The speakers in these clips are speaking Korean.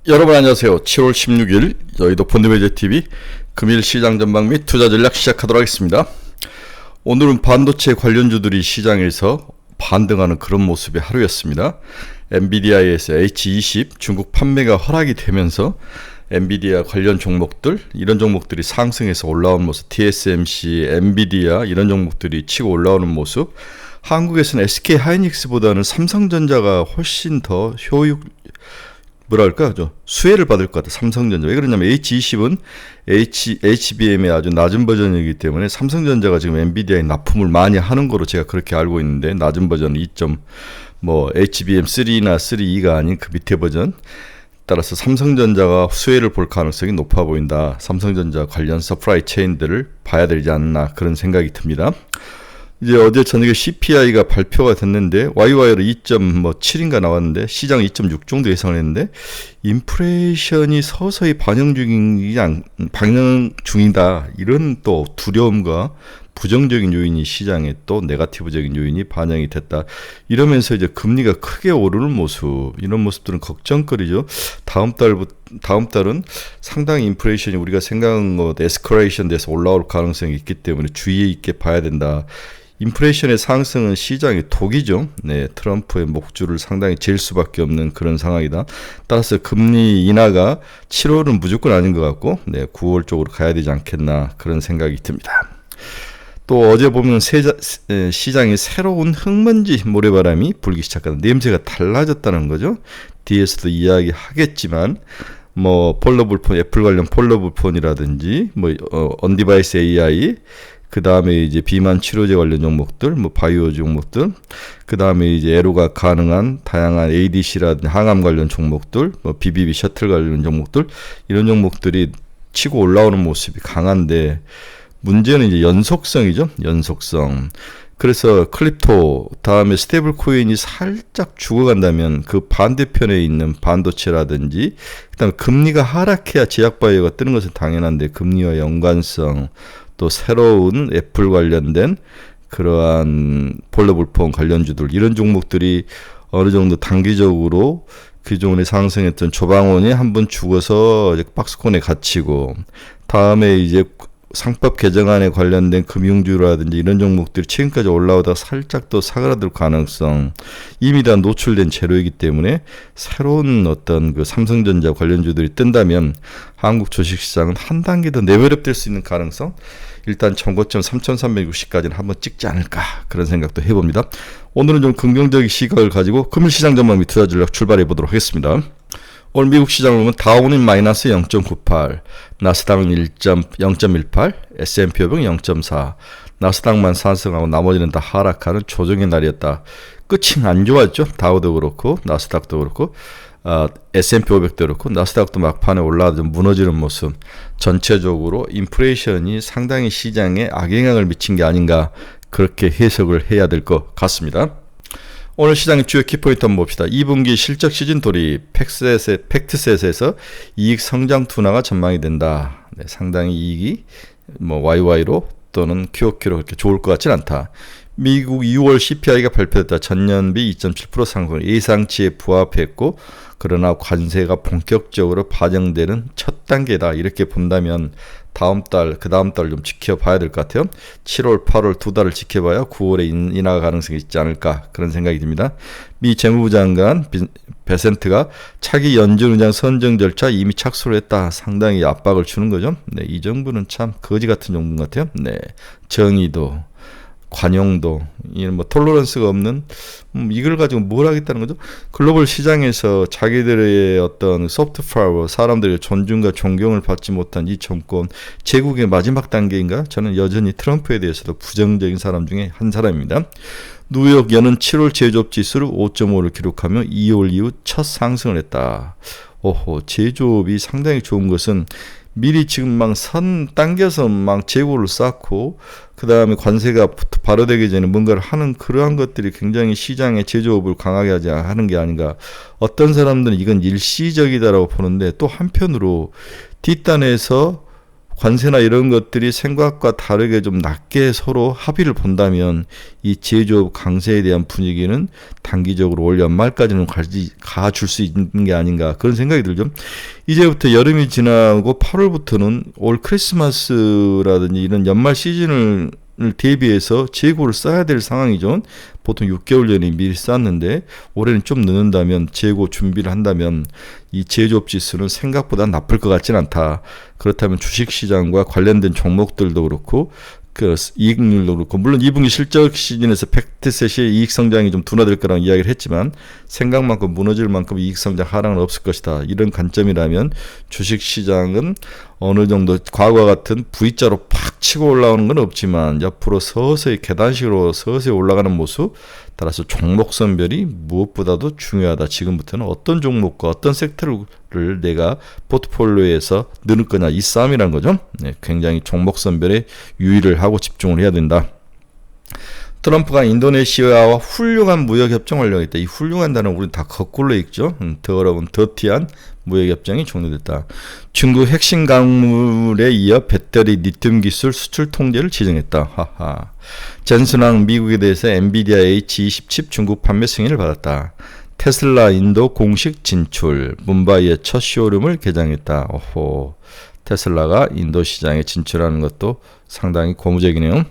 여러분 안녕하세요. 7월 16일 여의도 펀드매니저TV 금일 시장 전망 및 투자 전략 시작하도록 하겠습니다. 오늘은 반도체 관련주들이 시장에서 반등하는 그런 모습의 하루였습니다. 엔비디아에서 H20 중국 판매가 허락이 되면서 엔비디아 관련 종목들, 이런 종목들이 상승해서 올라온 모습, TSMC, 엔비디아 이런 종목들이 치고 올라오는 모습, 한국에서는 SK 하이닉스보다는 삼성전자가 훨씬 더 수혜를 받을 것 같아. 삼성전자. 왜 그러냐면 H20은 HBM의 아주 낮은 버전이기 때문에 삼성전자가 지금 엔비디아에 납품을 많이 하는 거로 제가 그렇게 알고 있는데, 낮은 버전 2. HBM3나 3E가 아닌 그 밑에 버전. 따라서 삼성전자가 수혜를 볼 가능성이 높아 보인다. 삼성전자 관련 서프라이 체인들을 봐야 되지 않나, 그런 생각이 듭니다. 이제 어제 저녁에 CPI가 발표가 됐는데 YY로 2.7인가 나왔는데 시장 2.6 정도 예상을 했는데, 인플레이션이 서서히 반영 중이다, 이런 또 두려움과 부정적인 요인이 시장에, 또 네거티브적인 요인이 반영이 됐다. 이러면서 이제 금리가 크게 오르는 모습, 이런 모습들은 걱정거리죠. 다음 달은 상당히 인플레이션이 우리가 생각한 것 에스컬레이션 돼서 올라올 가능성이 있기 때문에 주의 있게 봐야 된다. 인플레이션의 상승은 시장의 독이죠. 네, 트럼프의 목줄을 상당히 잴 수밖에 없는 그런 상황이다. 따라서 금리 인하가 7월은 무조건 아닌 것 같고, 9월 쪽으로 가야 되지 않겠나, 그런 생각이 듭니다. 또 어제 보면 시장에 새로운 흙먼지 모래바람이 불기 시작하는, 냄새가 달라졌다는 거죠. 뒤에서도 이야기하겠지만 폴더블폰, 애플 관련 폴더블폰이라든지 언디바이스 AI, 그 다음에 이제 비만 치료제 관련 종목들, 바이오 종목들, 그 다음에 이제 애로가 가능한 다양한 ADC라든지 항암 관련 종목들, BBB 셔틀 관련 종목들, 이런 종목들이 치고 올라오는 모습이 강한데, 문제는 이제 연속성이죠. 연속성. 그래서 클립토, 다음에 스테이블 코인이 살짝 죽어간다면 그 반대편에 있는 반도체라든지, 그다음에 금리가 하락해야 제약바이오가 뜨는 것은 당연한데, 금리와 연관성, 또 새로운 애플 관련된 그러한 폴더블폰 관련주들, 이런 종목들이 어느 정도 단기적으로 그동안에 상승했던 조방원이 한번 죽어서 이제 박스권에 갇히고, 다음에 이제 상법 개정안에 관련된 금융주라든지 이런 종목들이 최근까지 올라오다가 살짝 또 사그라들 가능성, 이미 다 노출된 재료이기 때문에 새로운 어떤 그 삼성전자 관련주들이 뜬다면 한국 주식시장은 한 단계 더 레벨업될 수 있는 가능성, 일단 정고점 3,360까지는 한번 찍지 않을까, 그런 생각도 해봅니다. 오늘은 좀 긍정적인 시각을 가지고 금일 시장 전망 및 투자 전략 출발해 보도록 하겠습니다. 오늘 미국 시장을 보면 다우는 마이너스 0.98, 나스닥은 0.18, S&P 500 0.4, 나스닥만 상승하고 나머지는 다 하락하는 조정의 날이었다. 끝이 안 좋았죠. 다우도 그렇고 나스닥도 그렇고 S&P 500도 그렇고, 나스닥도 막판에 올라가서 무너지는 모습, 전체적으로 인플레이션이 상당히 시장에 악영향을 미친 게 아닌가, 그렇게 해석을 해야 될 것 같습니다. 오늘 시장의 주요 키포인트 한번 봅시다. 2분기 실적 시즌 돌입, 팩트셋에서 이익 성장 둔화가 전망이 된다. 상당히 이익이 YY로 또는 QOQ로 그렇게 좋을 것 같진 않다. 미국 6월 CPI가 발표됐다. 전년비 2.7% 상승, 예상치에 부합했고, 그러나 관세가 본격적으로 반영되는 첫 단계다. 이렇게 본다면 다음 달, 그 다음 달 좀 지켜봐야 될 것 같아요. 7월, 8월 두 달을 지켜봐야 9월에 인하 가능성이 있지 않을까, 그런 생각이 듭니다. 미 재무부 장관 베센트가 차기 연준의장 선정 절차 이미 착수를 했다. 상당히 압박을 주는 거죠. 이 정부는 참 거지 같은 정부인 것 같아요. 정의도, 관용도, 이런 톨러런스가 없는, 이걸 가지고 뭘 하겠다는 거죠? 글로벌 시장에서 자기들의 어떤 소프트 파워, 사람들의 존중과 존경을 받지 못한 이 정권, 제국의 마지막 단계인가? 저는 여전히 트럼프에 대해서도 부정적인 사람 중에 한 사람입니다. 뉴욕 연은 7월 제조업 지수를 5.5를 기록하며 2월 이후 첫 상승을 했다. 제조업이 상당히 좋은 것은 미리 지금 선 당겨서 재고를 쌓고, 그 다음에 관세가 발효되기 전에 뭔가를 하는 그러한 것들이 굉장히 시장의 제조업을 강하게 하는 게 아닌가. 어떤 사람들은 이건 일시적이다라고 보는데, 또 한편으로 뒷단에서 관세나 이런 것들이 생각과 다르게 좀 낮게 서로 합의를 본다면 이 제조업 강세에 대한 분위기는 단기적으로 올 연말까지는 가줄 수 있는 게 아닌가 그런 생각이 들죠. 이제부터 여름이 지나고 8월부터는 올 크리스마스라든지 이런 연말 시즌을 대비해서 재고를 쌓아야 될 상황이죠. 보통 6개월 전에 미리 쌓았는데 올해는 좀 늦는다면 재고 준비를 한다면 이 제조업 지수는 생각보다 나쁠 것 같지는 않다. 그렇다면 주식시장과 관련된 종목들도 그렇고 그 이익률도 그렇고 물론 2분기 실적 시즌에서 팩트셋이 이익 성장이 좀 둔화될 거라는 이야기를 했지만 생각만큼 무너질 만큼 이익 성장 하락은 없을 것이다. 이런 관점이라면 주식시장은 어느 정도 과거와 같은 V자로 팍 치고 올라오는 건 없지만 옆으로 서서히 계단식으로 서서히 올라가는 모습 따라서 종목 선별이 무엇보다도 중요하다. 지금부터는 어떤 종목과 어떤 섹터를 내가 포트폴리오에서 넣을 거냐 이 싸움이라는 거죠. 네, 굉장히 종목 선별에 유의를 하고 집중을 해야 된다. 트럼프가 인도네시아와 훌륭한 무역협정 완료했다. 이 훌륭한 단어는 우리 다 거꾸로 읽죠. 더러운 더티한 무역협정이 종료됐다. 중국 핵심 광물에 이어 배터리 리튬 기술 수출 통제를 지정했다. 하하. 젠슨왕 미국에 대해서 엔비디아 H20 칩 중국 판매 승인을 받았다. 테슬라 인도 공식 진출. 뭄바이의 첫 쇼룸을 개장했다. 오호. 테슬라가 인도 시장에 진출하는 것도 상당히 고무적이네요.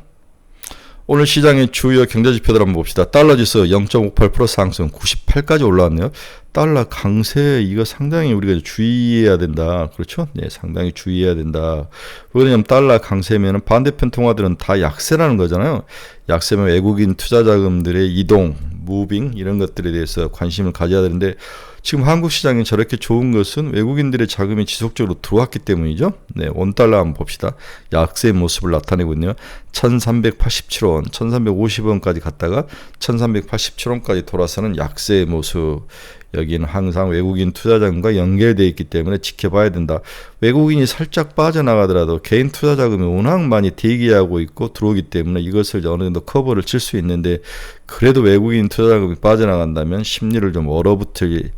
오늘 시장의 주요 경제지표들 한번 봅시다. 달러지수 0.58% 상승 98까지 올라왔네요. 달러 강세 이거 상당히 우리가 주의해야 된다. 그렇죠? 네, 상당히 주의해야 된다. 왜냐하면 달러 강세면 반대편 통화들은 다 약세라는 거잖아요. 약세면 외국인 투자 자금들의 이동, 무빙 이런 것들에 대해서 관심을 가져야 되는데 지금 한국 시장이 저렇게 좋은 것은 외국인들의 자금이 지속적으로 들어왔기 때문이죠. 네, 원달러 한번 봅시다. 약세의 모습을 나타내고 있네요. 1387원, 1350원까지 갔다가 1387원까지 돌아서는 약세의 모습. 여기는 항상 외국인 투자자금과 연결되어 있기 때문에 지켜봐야 된다. 외국인이 살짝 빠져나가더라도 개인 투자자금이 워낙 많이 대기하고 있고 들어오기 때문에 이것을 어느 정도 커버를 칠 수 있는데 그래도 외국인 투자자금이 빠져나간다면 심리를 좀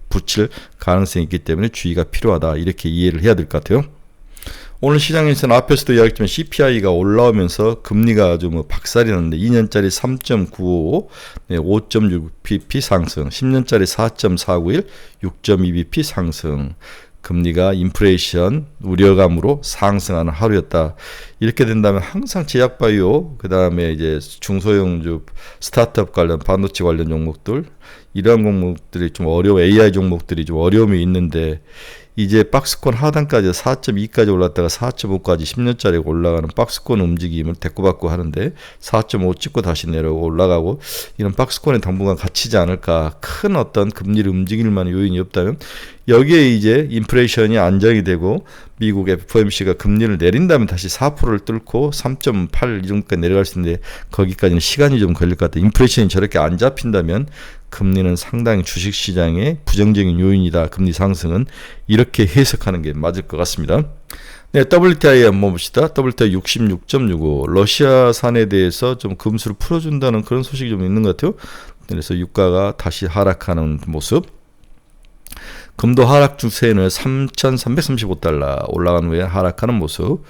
붙일 가능성이 있기 때문에 주의가 필요하다. 이렇게 이해를 해야 될 것 같아요. 오늘 시장에서는 앞에서도 이야기했지만 CPI가 올라오면서 금리가 아주 박살이 났는데 2년짜리 3.955, 네, 5.6bp 상승, 10년짜리 4.491, 6.2bp 상승. 금리가 인플레이션 우려감으로 상승하는 하루였다. 이렇게 된다면 항상 제약바이오, 그 다음에 이제 중소형주 스타트업 관련 반도체 관련 종목들 이러한 종목들이 좀 AI 종목들이 좀 어려움이 있는데 이제 박스권 하단까지 4.2까지 올랐다가 4.5까지 10년짜리가 올라가는 박스권 움직임을 대꾸받고 하는데 4.5 찍고 다시 내려오고 올라가고 이런 박스권에 당분간 갇히지 않을까. 큰 어떤 금리를 움직일 만한 요인이 없다면 여기에 이제 인플레이션이 안정이 되고 미국 FOMC가 금리를 내린다면 다시 4%를 뚫고 3.8 이 정도까지 내려갈 수 있는데 거기까지는 시간이 좀 걸릴 것 같아요. 인플레이션이 저렇게 안 잡힌다면 금리는 상당히 주식시장의 부정적인 요인이다. 금리 상승은 이렇게 해석하는 게 맞을 것 같습니다. 네, WTI 한번 봅시다. WTI 66.65. 러시아산에 대해서 좀 금수를 풀어준다는 그런 소식이 좀 있는 것 같아요. 그래서 유가가 다시 하락하는 모습. 금도 하락 추세는 3,335달러 올라간 후에 하락하는 모습.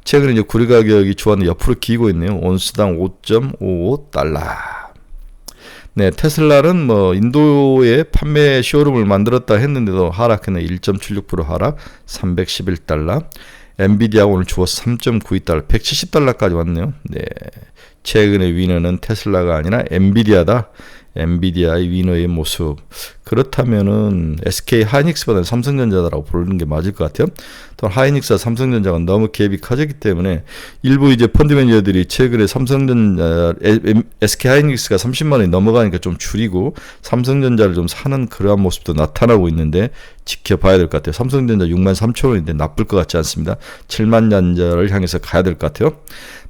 최근에 이제 구리 가격이 주왔는데 옆으로 기고 있네요. 온스당 5.55달러. 네, 테슬라는 인도에 판매 쇼룸을 만들었다 했는데도 하락했네. 1.76% 하락, 311달러. 엔비디아 오늘 주어서 3.92달러, 170달러까지 왔네요. 네, 최근의 위너는 테슬라가 아니라 엔비디아다. 엔비디아의 위너의 모습. 그렇다면은 SK 하이닉스보다는 삼성전자라고 부르는 게 맞을 것 같아요. 또 하이닉스와 삼성전자가 너무 갭이 커졌기 때문에 일부 이제 펀드 매니저들이 최근에 SK 하이닉스가 30만 원이 넘어가니까 좀 줄이고 삼성전자를 좀 사는 그러한 모습도 나타나고 있는데 지켜봐야 될 것 같아요. 삼성전자 6만 3천 원인데 나쁠 것 같지 않습니다. 7만 년자를 향해서 가야 될 것 같아요.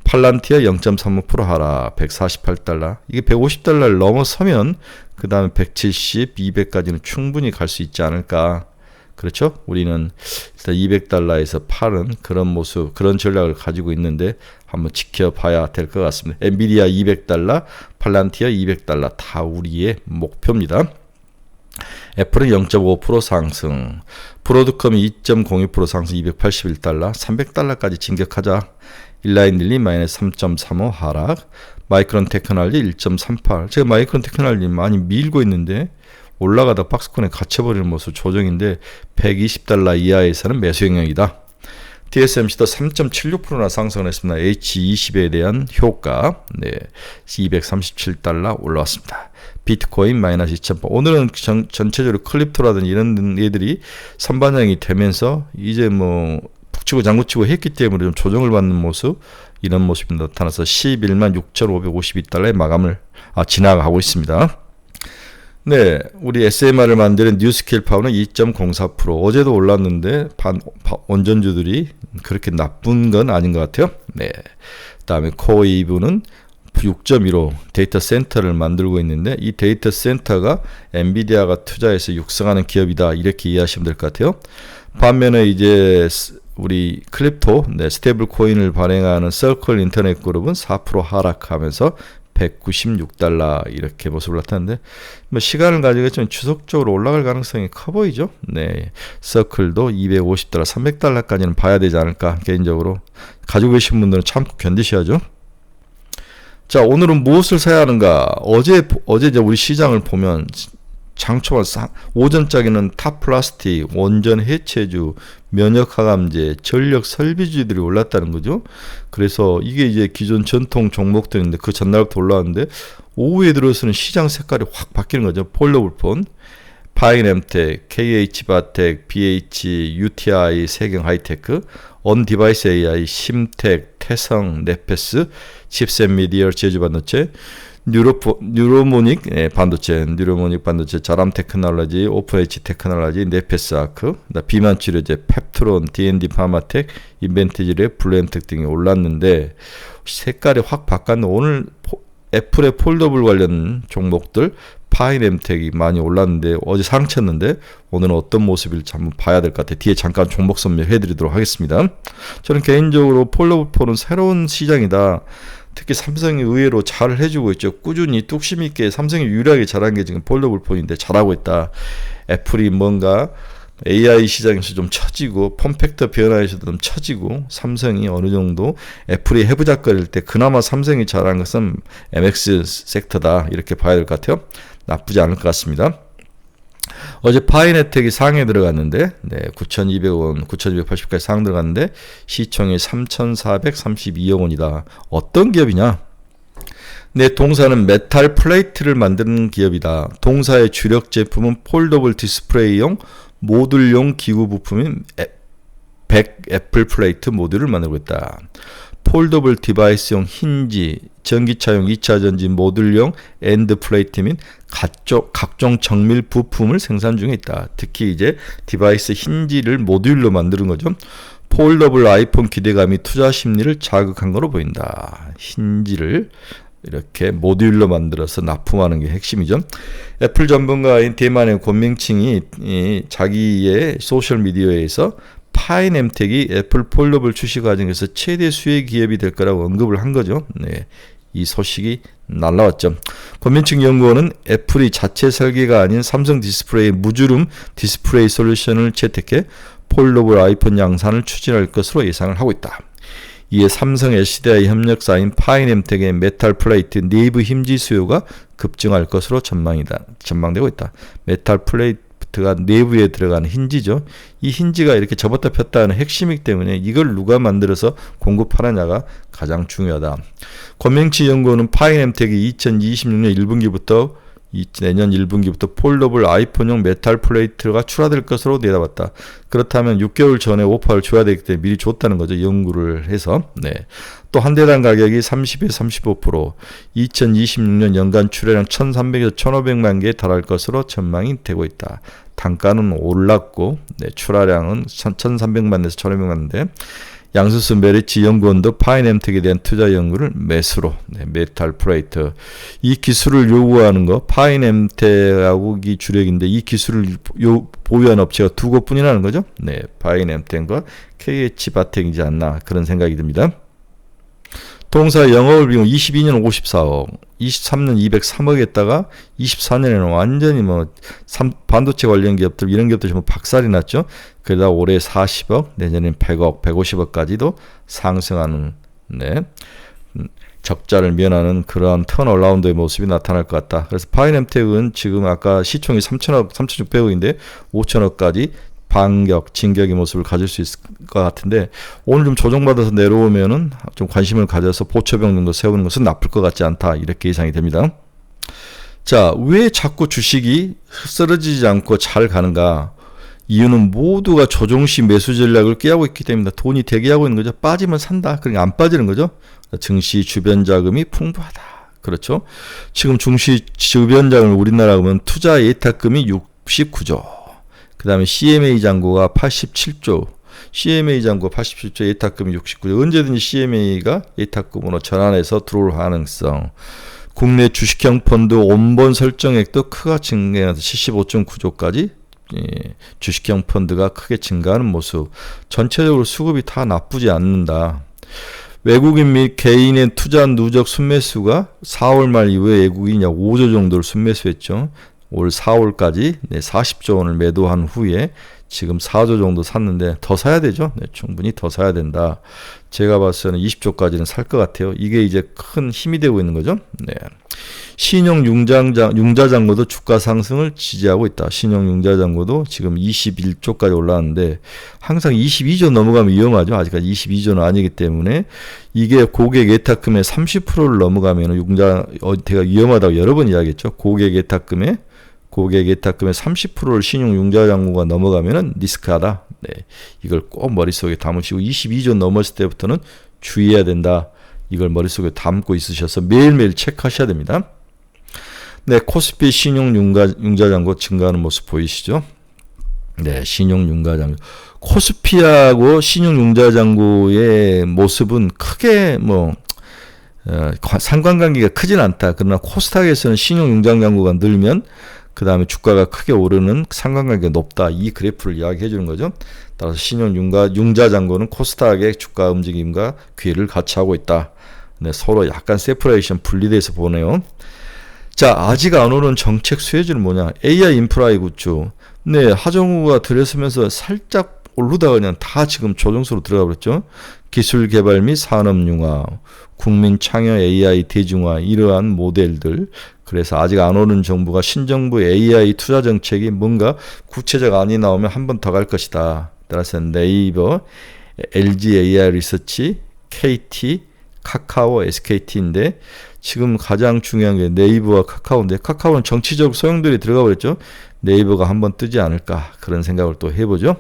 팔란티아 0.35% 하락, 148달러. 이게 150달러를 넘어서면 그 다음에 170, 200까지는 충분히 갈 수 있지 않을까. 그렇죠? 우리는 일단 200달러에서 팔은 그런 모습, 그런 전략을 가지고 있는데 한번 지켜봐야 될 것 같습니다. 엔비디아 200달러, 팔란티아 200달러 다 우리의 목표입니다. 애플은 0.5% 상승, 브로드컴이 2.02% 상승 281달러, 300달러까지 진격하자. 일라인릴리 마이너스 3.35 하락, 마이크론 테크놀로지 1.38. 제가 마이크론 테크놀로지 많이 밀고 있는데 올라가다 박스권에 갇혀버리는 모습 조정인데 120달러 이하에서는 매수 영역이다. TSMC도 3.76%나 상승을 했습니다. H20에 대한 효과, 237달러 올라왔습니다. 비트코인 마이너스 2.8. 오늘은 전체적으로 클립토라든지 이런 애들이 선반영이 되면서 이제 뭐 북치고 장구치고 했기 때문에 좀 조정을 받는 모습, 이런 모습이 나타나서 11만 6,552달러의 지나가고 있습니다. 네, 우리 SMR을 만드는 뉴스케일 파워는 2.04%. 어제도 올랐는데 원전주들이 그렇게 나쁜 건 아닌 것 같아요. 네, 그다음에 코어 2부는 6.15 데이터 센터를 만들고 있는데 이 데이터 센터가 엔비디아가 투자해서 육성하는 기업이다, 이렇게 이해하시면 될 것 같아요. 반면에 이제 우리 클립토, 스테이블 코인을 발행하는 서클 인터넷 그룹은 4% 하락하면서 196달러 이렇게 모습을 나타냈는데, 뭐 시간을 가지고 좀 추석적으로 올라갈 가능성이 커 보이죠. 네, 서클도 250달러, 300달러까지는 봐야 되지 않을까, 개인적으로 가지고 계신 분들은 참고 견디셔야죠. 자, 오늘은 무엇을 사야 하는가? 어제 이제 우리 시장을 보면 장초반 오전장에는 탑플라스틱, 원전 해체주, 면역하감제, 전력 설비주들이 올랐다는 거죠. 그래서 이게 이제 기존 전통 종목들인데 그 전날부터 올라왔는데 오후에 들어서는 시장 색깔이 확 바뀌는 거죠. 폴더블폰, 파이넴텍, KH바텍, BH, UTI, 세경하이테크, 온디바이스 AI, 심텍, 태성, 네페스, 칩셋미디어, 제주반도체, 뉴로모닉 반도체, 자람테크놀로지, 오픈에치 테크놀로지, 네페스아크, 비만치료제, 펩트론, D&D 파마텍, 인벤티지레, 블루엠텍 등이 올랐는데 색깔이 확 바꿨는데 오늘 애플의 폴더블 관련 종목들 파이넴텍이 많이 올랐는데 어제 상쳤는데 오늘은 어떤 모습일지 한번 봐야 될 것 같아요. 뒤에 잠깐 종목 설명해드리도록 하겠습니다. 저는 개인적으로 폴더블 새로운 시장이다. 특히 삼성이 의외로 잘 해주고 있죠. 꾸준히 뚝심 있게 삼성이 유일하게 잘한 게 지금 폴더블폰인데 잘하고 있다. 애플이 뭔가 AI 시장에서 좀 처지고 폼팩터 변화에서도 좀 처지고 삼성이 어느 정도 애플이 해부작거릴 때 그나마 삼성이 잘한 것은 MX 섹터다, 이렇게 봐야 될 것 같아요. 나쁘지 않을 것 같습니다. 어제 파이네텍이 상에 들어갔는데 9,200원, 9,280까지 상 들어갔는데 시총이 3,432억 원이다. 어떤 기업이냐? 동사는 메탈 플레이트를 만드는 기업이다. 동사의 주력 제품은 폴더블 디스플레이용 모듈용 기구 부품인 100 애플 플레이트 모듈을 만들고 있다. 폴더블 디바이스용 힌지, 전기차용 2차 전지 모듈용 엔드 플레이트 및 각종 정밀 부품을 생산 중에 있다. 특히 이제 디바이스 힌지를 모듈로 만드는 거죠. 폴더블 아이폰 기대감이 투자 심리를 자극한 거로 보인다. 힌지를 이렇게 모듈로 만들어서 납품하는 게 핵심이죠. 애플 전문가인 대만의 권명칭이 자기의 소셜미디어에서 파이넴텍이 애플 폴더블 출시 과정에서 최대 수혜 기업이 될 거라고 언급을 한 거죠. 이 소식이 날라왔죠. 권명칭 연구원은 애플이 자체 설계가 아닌 삼성 디스플레이 무주름 디스플레이 솔루션을 채택해 폴더블 아이폰 양산을 추진할 것으로 예상을 하고 있다. 이에 삼성 LCDI 협력사인 파이넴텍의 메탈 플레이트 내부 힌지 수요가 급증할 것으로 전망되고 있다. 메탈 플레이트가 내부에 들어가는 힌지죠. 이 힌지가 이렇게 접었다 폈다 하는 핵심이기 때문에 이걸 누가 만들어서 공급하느냐가 가장 중요하다. 권명치 연구원은 파이넴텍이 2026년 1분기부터 내년 1분기부터 폴더블 아이폰용 메탈 플레이트가 출하될 것으로 내다봤다. 그렇다면 6개월 전에 오파를 줘야 되기 때문에 미리 줬다는 거죠. 연구를 해서. 또 한 대당 가격이 30에서 35%, 2026년 연간 출하량 1,300에서 1,500만 개에 달할 것으로 전망이 되고 있다. 단가는 올랐고 출하량은 1,300만에서 1,500만인데 양수수 메리치 연구원도 파이넴텍에 대한 투자 연구를 매수로 메탈 플레이트 이 기술을 요구하는 거 파이넴텍하고 이 주력인데 이 기술을 보유한 업체가 두 곳뿐이라는 거죠. 파이넴텍과 KH바텍이지 않나 그런 생각이 듭니다. 동사 영업을 비용 22년 54억, 23년 203억에다가 24년에는 완전히 뭐 반도체 관련 기업들 이런 기업들 전부 박살이 났죠. 그러다 올해 40억, 내년엔 100억, 150억까지도 상승하는 적자를 면하는 그러한 턴어라운드의 모습이 나타날 것 같다. 그래서 파이nem텍은 지금 아까 시총이 3천억, 3,600억인데 5천억까지 반격, 진격의 모습을 가질 수 있을 것 같은데 오늘 좀 조정받아서 내려오면은 좀 관심을 가져서 보초병 정도 세우는 것은 나쁠 것 같지 않다. 이렇게 예상이 됩니다. 자, 왜 자꾸 주식이 쓰러지지 않고 잘 가는가? 이유는 모두가 조정시 매수 전략을 꾀하고 있기 때문에 돈이 대기하고 있는 거죠. 빠지면 산다. 그러니까 안 빠지는 거죠. 증시 주변 자금이 풍부하다. 그렇죠. 지금 증시 주변 자금을 우리나라 보면 투자 예탁금이 69조. 그 다음에 CMA 잔고가 87조. CMA 잔고 87조, 예탁금이 69조. 언제든지 CMA가 예탁금으로 전환해서 들어올 가능성. 국내 주식형 펀드 원본 설정액도 크게 증가해서 75.9조까지 주식형 펀드가 크게 증가하는 모습. 전체적으로 수급이 다 나쁘지 않는다. 외국인 및 개인의 투자 누적 순매수가 4월 말 이후에 외국인이 약 5조 정도를 순매수했죠. 올 4월까지 40조 원을 매도한 후에 지금 4조 정도 샀는데 더 사야 되죠. 충분히 더 사야 된다. 제가 봤을 때는 20조까지는 살 것 같아요. 이게 이제 큰 힘이 되고 있는 거죠. 신용 융자 잔고도 주가 상승을 지지하고 있다. 신용 융자 잔고도 지금 21조까지 올라왔는데 항상 22조 넘어가면 위험하죠. 아직까지 22조는 아니기 때문에 이게 고객 예탁금의 30%를 넘어가면 제가 위험하다고 여러 번 이야기했죠. 고객 예탁금의 30%를 신용 융자 잔고가 넘어가면은 리스크하다. 이걸 꼭 머릿속에 담으시고 22조 넘었을 때부터는 주의해야 된다. 이걸 머릿속에 담고 있으셔서 매일매일 체크하셔야 됩니다. 코스피 신용 융자 잔고 증가하는 모습 보이시죠? 신용 융자 잔고. 코스피하고 신용 융자 잔고의 모습은 크게 상관관계가 크진 않다. 그러나 코스닥에서는 신용 융자 잔고가 늘면 그 다음에 주가가 크게 오르는 상관관계가 높다. 이 그래프를 이야기해 주는 거죠. 따라서 신용 융자 잔고는 코스닥의 주가 움직임과 괴를 같이 하고 있다. 서로 약간 세퍼레이션 분리돼서 보네요. 자, 아직 안 오는 정책 수혜주는 뭐냐? AI 인프라의 구축. 하정우가 들여서면서 살짝 오르다가 그냥 다 지금 조정수로 들어가 버렸죠. 기술 개발 및 산업 융화, 국민 참여 AI 대중화 이러한 모델들. 그래서 아직 안 오는 정부가 신정부 AI 투자 정책이 뭔가 구체적 안이 나오면 한 번 더 갈 것이다. 따라서 네이버, LG AI 리서치, KT, 카카오, SKT인데 지금 가장 중요한 게 네이버와 카카오인데 카카오는 정치적 소용돌이 들어가 버렸죠. 네이버가 한번 뜨지 않을까 그런 생각을 또 해보죠.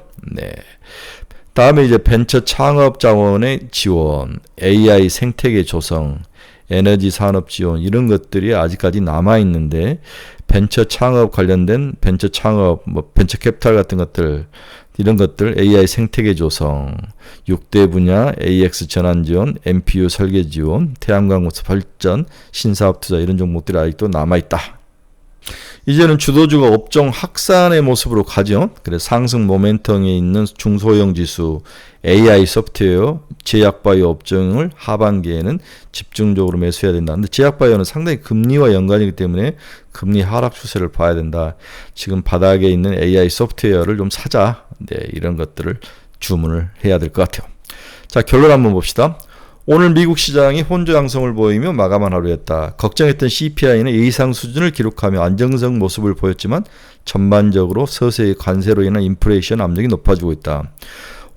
다음에 이제 벤처 창업 자원의 지원, AI 생태계 조성, 에너지 산업 지원 이런 것들이 아직까지 남아 있는데 벤처 창업 관련된 벤처 창업 벤처 캐피탈 같은 것들 이런 것들 AI 생태계 조성, 6대 분야 AX 전환 지원, MPU 설계 지원, 태양광 발전, 신사업 투자 이런 종목들이 아직도 남아 있다. 이제는 주도주가 업종 확산의 모습으로 가죠. 그래서 상승 모멘텀에 있는 중소형 지수, AI 소프트웨어, 제약바이오 업종을 하반기에는 집중적으로 매수해야 된다. 근데 제약바이오는 상당히 금리와 연관이기 때문에 금리 하락 추세를 봐야 된다. 지금 바닥에 있는 AI 소프트웨어를 좀 사자. 이런 것들을 주문을 해야 될 것 같아요. 자, 결론 한번 봅시다. 오늘 미국 시장이 혼조 양성을 보이며 마감한 하루였다. 걱정했던 CPI는 예상 수준을 기록하며 안정적 모습을 보였지만 전반적으로 서서히 관세로 인한 인플레이션 압력이 높아지고 있다.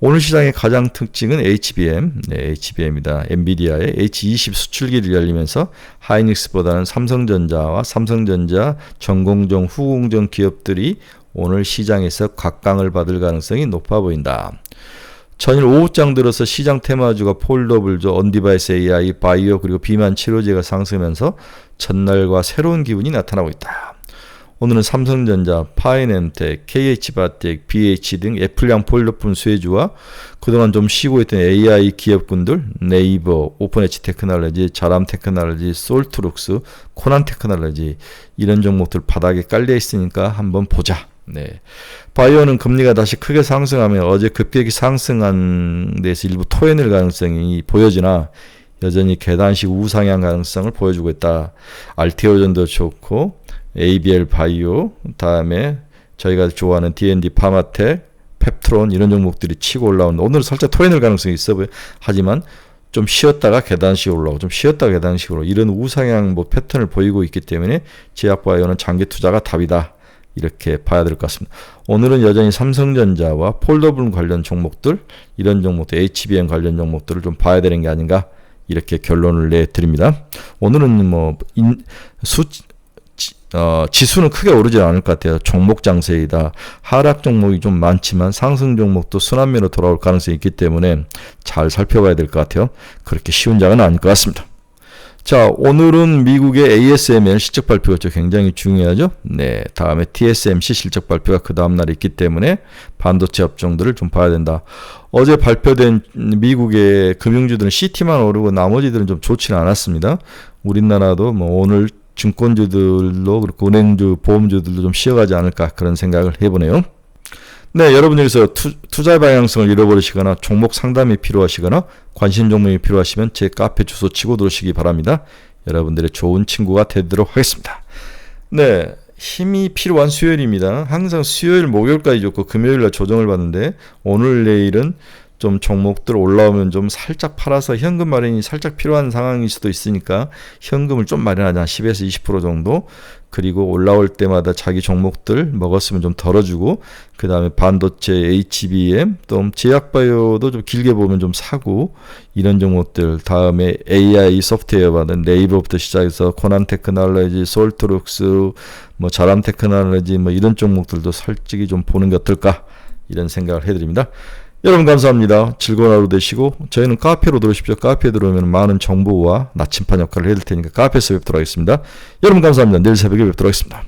오늘 시장의 가장 특징은 HBM, HBM이다. 엔비디아의 H20 수출기를 열리면서 하이닉스보다는 삼성전자와 삼성전자 전공정, 후공정 기업들이 오늘 시장에서 각광을 받을 가능성이 높아 보인다. 전일 오후장 들어서 시장 테마주가 폴더블조, 언디바이스 AI, 바이오 그리고 비만 치료제가 상승하면서 전날과 새로운 기운이 나타나고 있다. 오늘은 삼성전자, 파이nem텍, KH바텍, BH 등 애플양 폴더폰 수혜주와 그동안 좀 쉬고 있던 AI 기업군들 네이버, 오픈엣지 테크놀로지, 자람 테크놀로지, 솔트룩스, 코난 테크놀로지 이런 종목들 바닥에 깔려 있으니까 한번 보자. 바이오는 금리가 다시 크게 상승하면 어제 급격히 상승한 데서 일부 토해낼 가능성이 보여지나 여전히 계단식 우상향 가능성을 보여주고 있다. 알테오전도 좋고 ABL 바이오, 다음에 저희가 좋아하는 D&D 파마텍, 펩트론 이런 종목들이 치고 올라오는데 오늘은 살짝 토해낼 가능성이 있어 보여요. 하지만 좀 쉬었다가 계단식으로 올라오고 좀 쉬었다가 계단식으로 이런 우상향 뭐 패턴을 보이고 있기 때문에 제약바이오는 장기 투자가 답이다. 이렇게 봐야 될 것 같습니다. 오늘은 여전히 삼성전자와 폴더블 관련 종목들, 이런 종목들, HBM 관련 종목들을 좀 봐야 되는 게 아닌가 이렇게 결론을 내드립니다. 오늘은 뭐 지수는 크게 오르지 않을 것 같아요. 종목 장세이다. 하락 종목이 좀 많지만 상승 종목도 순환매로 돌아올 가능성이 있기 때문에 잘 살펴봐야 될 것 같아요. 그렇게 쉬운 장은 아닐 것 같습니다. 자, 오늘은 미국의 ASML 실적 발표가 굉장히 중요하죠. 네, 다음에 TSMC 실적 발표가 그 다음날 있기 때문에 반도체 업종들을 좀 봐야 된다. 어제 발표된 미국의 금융주들은 CT만 오르고 나머지들은 좀 좋지는 않았습니다. 우리나라도 뭐 오늘 증권주들도 그렇고 은행주, 보험주들도 좀 쉬어가지 않을까 그런 생각을 해보네요. 네, 여러분 여기서 투자 방향성을 잃어버리시거나 종목 상담이 필요하시거나 관심 종목이 필요하시면 제 카페 주소 치고 들어오시기 바랍니다. 여러분들의 좋은 친구가 되도록 하겠습니다. 네, 힘이 필요한 수요일입니다. 항상 수요일, 목요일까지 좋고 금요일날 조정을 받는데 오늘 내일은 좀 종목들 올라오면 좀 살짝 팔아서 현금 마련이 살짝 필요한 상황일 수도 있으니까 현금을 좀 마련하자. 10에서 20% 정도. 그리고 올라올 때마다 자기 종목들 먹었으면 좀 덜어주고 그 다음에 반도체, HBM, 또 제약바이오도 좀 길게 보면 좀 사고 이런 종목들 다음에 AI 소프트웨어 받은 네이버부터 시작해서 코난 테크놀로지, 솔트룩스, 뭐 자람 테크놀로지 뭐 이런 종목들도 솔직히 좀 보는 게 어떨까 이런 생각을 해드립니다. 여러분 감사합니다. 즐거운 하루 되시고 저희는 카페로 들어오십시오. 카페에 들어오면 많은 정보와 나침반 역할을 해드릴 테니까 카페에서 뵙도록 하겠습니다. 여러분 감사합니다. 내일 새벽에 뵙도록 하겠습니다.